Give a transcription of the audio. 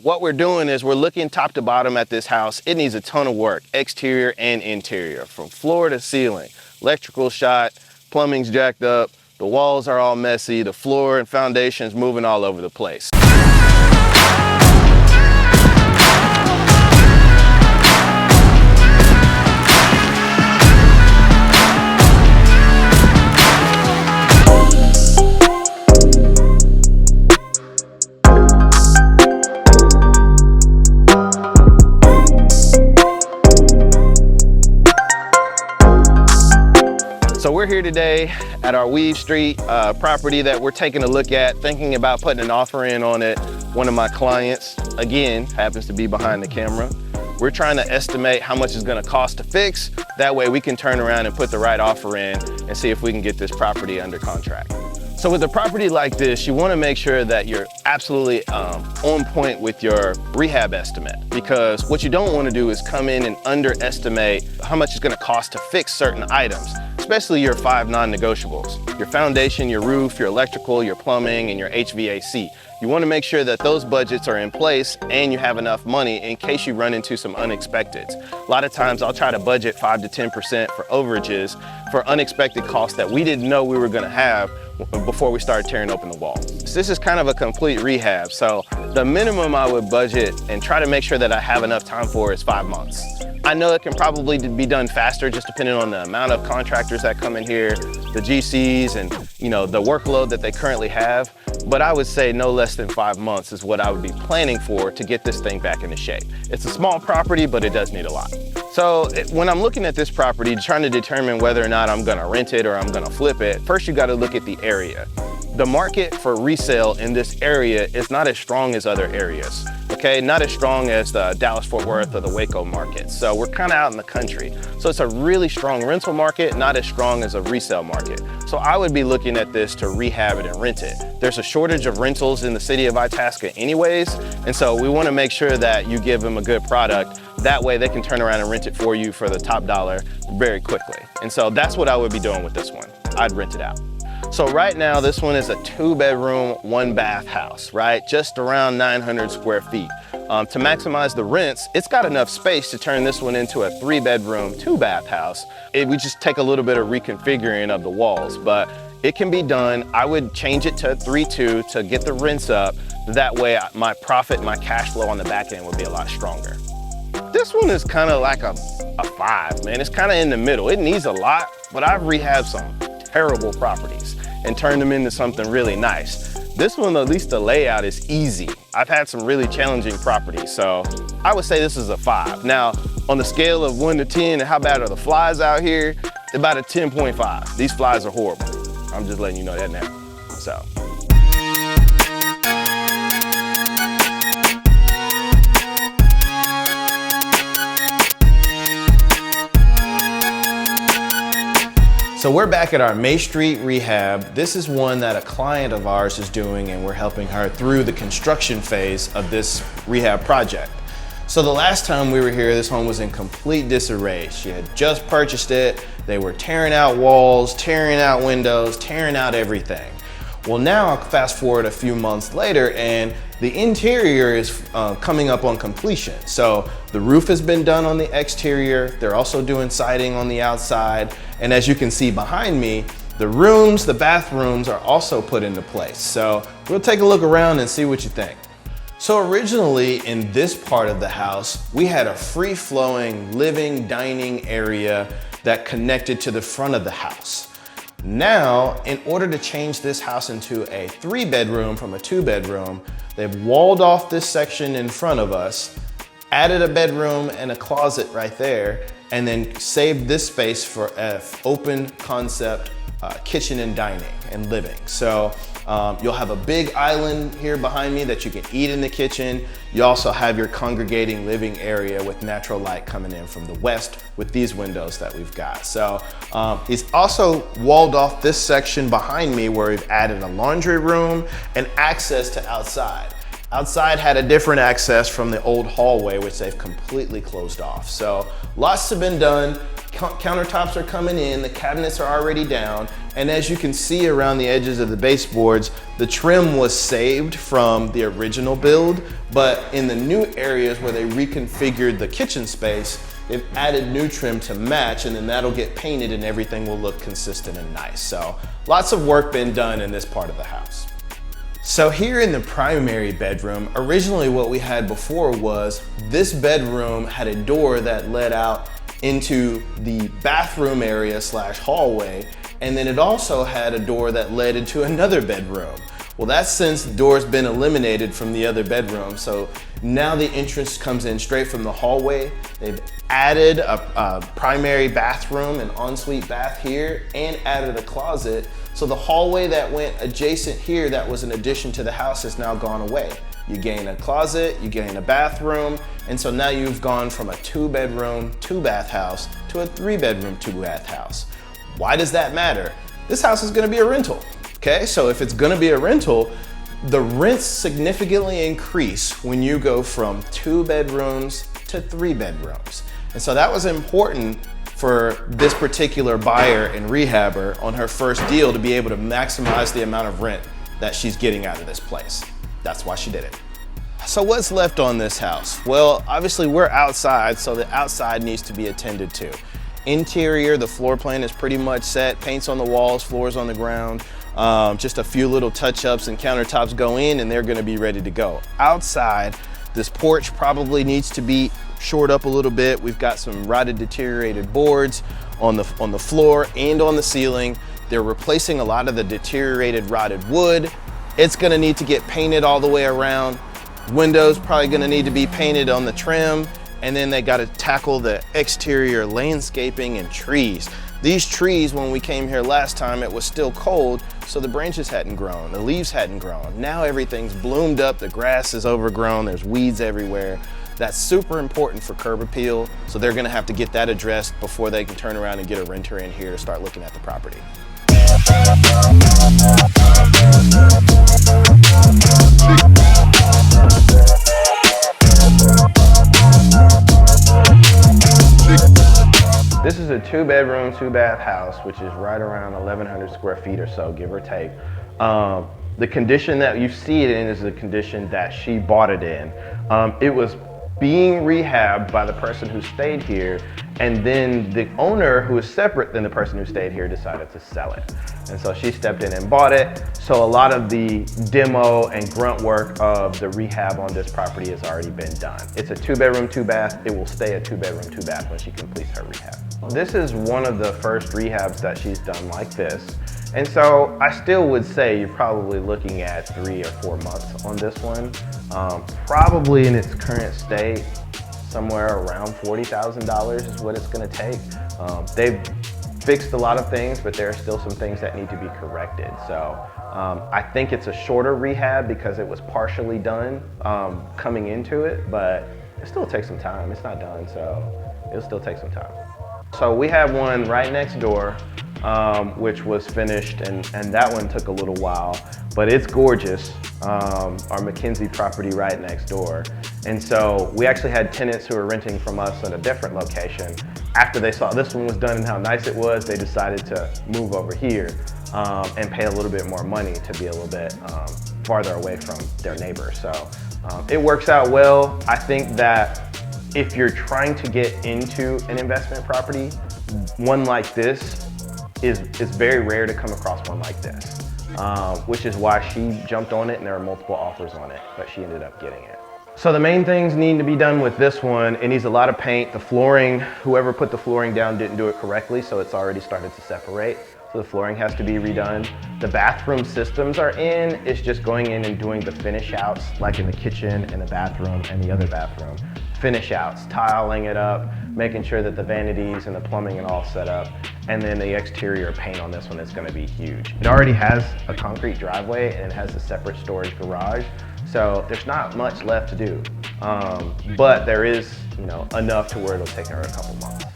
What we're doing is we're looking top to bottom at this house. It needs a ton of work, exterior and interior, from floor to ceiling. Electrical shot, plumbing's jacked up, the walls are all messy, the floor and foundation's moving all over the place. So we're here today at our Weave Street property that we're taking a look at, thinking about putting an offer in on it. One of my clients, again, happens to be behind the camera. We're trying to estimate how much it's gonna cost to fix. That way we can turn around and put the right offer in and see if we can get this property under contract. So with a property like this, you wanna make sure that you're absolutely on point with your rehab estimate, because what you don't wanna do is come in and underestimate how much it's gonna cost to fix certain items, especially your 5 non-negotiables: your foundation, your roof, your electrical, your plumbing, and your HVAC. You wanna make sure that those budgets are in place and you have enough money in case you run into some unexpecteds. A lot of times I'll try to budget 5 to 10% for overages for unexpected costs that we didn't know we were gonna have before we started tearing open the wall. So this is kind of a complete rehab. So the minimum I would budget and try to make sure that I have enough time for is 5 months. I know it can probably be done faster just depending on the amount of contractors that come in here, the GCs, and the workload that they currently have. But I would say no less than 5 months is what I would be planning for to get this thing back into shape. It's a small property, but it does need a lot. So when I'm looking at this property, trying to determine whether or not I'm gonna rent it or I'm gonna flip it, first you gotta look at the area. The market for resale in this area is not as strong as other areas, okay? Not as strong as the Dallas-Fort Worth or the Waco market. So we're kind of out in the country. So it's a really strong rental market, not as strong as a resale market. So I would be looking at this to rehab it and rent it. There's a shortage of rentals in the city of Itasca anyways, and so we wanna make sure that you give them a good product. That way they can turn around and rent it for you for the top dollar very quickly. And so that's what I would be doing with this one. I'd rent it out. So right now, this one is a 2-bedroom, 1-bath house, right? Just around 900 square feet. To maximize the rents, it's got enough space to turn this one into a 3-bedroom, 2-bath house. We just take a little bit of reconfiguring of the walls, but it can be done. I would change it to a 3-2 to get the rents up. That way my profit, my cash flow on the back end would be a lot stronger. This one is kind of like a 5, man. It's kind of in the middle. It needs a lot, but I've rehabbed some terrible properties and turned them into something really nice. This one, at least the layout is easy. I've had some really challenging properties, so I would say this is a 5. Now, on the scale of 1 to 10, how bad are the flies out here? About a 10.5. These flies are horrible. I'm just letting you know that now, so. So we're back at our May Street rehab. This is one that a client of ours is doing, and we're helping her through the construction phase of this rehab project. So the last time we were here, this home was in complete disarray. She had just purchased it. They were tearing out walls, tearing out windows, tearing out everything. Well, now fast forward a few months later, and the interior is coming up on completion. So the roof has been done on the exterior. They're also doing siding on the outside. And as you can see behind me, the rooms, the bathrooms are also put into place. So we'll take a look around and see what you think. So originally in this part of the house, we had a free-flowing living, dining area that connected to the front of the house. Now, in order to change this house into a 3-bedroom from a 2-bedroom, they've walled off this section in front of us, added a bedroom and a closet right there, and then saved this space for an open concept kitchen and dining and living. So you'll have a big island here behind me that you can eat in the kitchen. You also have your congregating living area with natural light coming in from the west with these windows that we've got. So he's also walled off this section behind me where we've added a laundry room and access to outside. Outside had a different access from the old hallway, which they've completely closed off. So lots have been done. Countertops are coming in, the cabinets are already down, and as you can see around the edges of the baseboards, the trim was saved from the original build, but in the new areas where they reconfigured the kitchen space, they've added new trim to match, and then that'll get painted and everything will look consistent and nice. So lots of work been done in this part of the house. So here in the primary bedroom, originally what we had before was this bedroom had a door that led out into the bathroom area / hallway, and then it also had a door that led into another bedroom. Well, that's since the door's been eliminated from the other bedroom, so now the entrance comes in straight from the hallway. They've added a primary bathroom, an ensuite bath here, and added a closet. So the hallway that went adjacent here that was an addition to the house has now gone away. You gain a closet, you gain a bathroom, and so now you've gone from a 2-bedroom, 2-bath house to a 3-bedroom, 2-bath house. Why does that matter? This house is gonna be a rental, okay? So if it's gonna be a rental, the rents significantly increase when you go from 2 bedrooms to 3 bedrooms. And so that was important for this particular buyer and rehabber on her first deal to be able to maximize the amount of rent that she's getting out of this place. That's why she did it. So what's left on this house? Well, obviously we're outside, so the outside needs to be attended to. Interior, the floor plan is pretty much set. Paint's on the walls, floors on the ground. Just a few little touch-ups and countertops go in and they're gonna be ready to go. Outside, this porch probably needs to be shored up a little bit. We've got some rotted, deteriorated boards on the floor and on the ceiling. They're replacing a lot of the deteriorated rotted wood. It's gonna need to get painted all the way around. Windows probably gonna need to be painted on the trim, and then they gotta tackle the exterior landscaping and trees. These trees, when we came here last time, it was still cold, so the branches hadn't grown, the leaves hadn't grown. Now everything's bloomed up, the grass is overgrown, there's weeds everywhere. That's super important for curb appeal, so they're gonna have to get that addressed before they can turn around and get a renter in here to start looking at the property. This is a 2-bedroom, 2-bath house, which is right around 1,100 square feet or so, give or take. The condition that you see it in is the condition that she bought it in. It was being rehabbed by the person who stayed here, and then the owner, who is separate than the person who stayed here, decided to sell it. And so she stepped in and bought it. So a lot of the demo and grunt work of the rehab on this property has already been done. It's a 2-bedroom, 2-bath. It will stay a 2-bedroom, 2-bath when she completes her rehab. This is one of the first rehabs that she's done like this. And so I still would say you're probably looking at 3 or 4 months on this one. Probably in its current state, somewhere around $40,000 is what it's gonna take. They've fixed a lot of things, but there are still some things that need to be corrected. So I think it's a shorter rehab because it was partially done coming into it, but it still takes some time. It's not done, so it'll still take some time. So we have one right next door, which was finished, and that one took a little while, but it's gorgeous. Our McKenzie property right next door. And so we actually had tenants who were renting from us in a different location. After they saw this one was done and how nice it was, they decided to move over here and pay a little bit more money to be a little bit farther away from their neighbors. So it works out well. I think that if you're trying to get into an investment property, one like this is very rare to come across one like this, which is why she jumped on it, and there are multiple offers on it, but she ended up getting it. So the main things need to be done with this one. It needs a lot of paint. The flooring, whoever put the flooring down didn't do it correctly, so it's already started to separate. So the flooring has to be redone. The bathroom systems are in. It's just going in and doing the finish outs, like in the kitchen and the bathroom and the other bathroom. Finish outs, tiling it up, making sure that the vanities and the plumbing and all set up. And then the exterior paint on this one is gonna be huge. It already has a concrete driveway and it has a separate storage garage. So there's not much left to do. But there is, enough to where it'll take her a couple months.